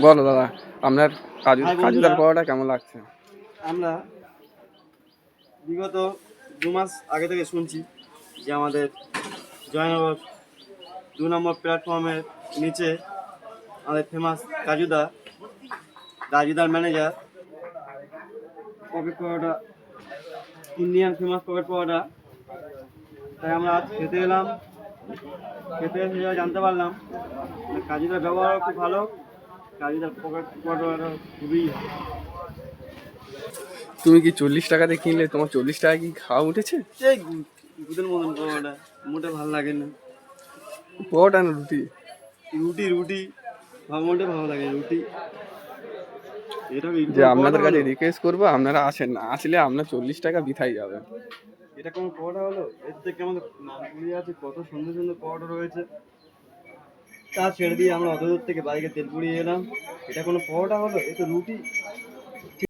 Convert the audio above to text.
বলো দাদা, আপনার কাজুদার পরোটা কেমন লাগছে? আমরা বিগত 2 মাস আগে থেকে শুনছি যে আমাদের জয়নগর 2 নম্বর প্ল্যাটফর্মের নিচে আমাদের ফেমাস রাজুদার ম্যানেজার পকেট পরোটা, ইন্ডিয়ান ফেমাস পকেট পরোটা। তাই আমরা আজ খেতে এলাম। খেতে এসে যা জানতে পারলাম কাজুদার ব্যবহারও খুব ভালো, কাজুদার পকেট পরোটা খুবই ভালো। তুমি কি 40 টাকাতে কিনলে? তোমার 40 টাকা কি খাওয়া উঠেছে? সেই দুধের মতন পরোটা মোটে ভালো লাগে না। পরোটা না রুটি? রুটি মোটে ভালো লাগে রুটি। যে আপনাদের কাছে রিকোয়েস্ট করবো, আপনারা আসেন না, আসলে আপনার 40 টাকা বৃথাই যাবে। এটা কোনো পরোটা হলো? এর থেকে আমাদের নামপুরি আছে, কত সুন্দর সুন্দর পরোটা রয়েছে। তা ছেড়ে দিয়ে আমরা অত দূর থেকে বাইকে তেল পুড়িয়ে এলাম, এটা কোনো পরোটা হলো? এ তো রুটি।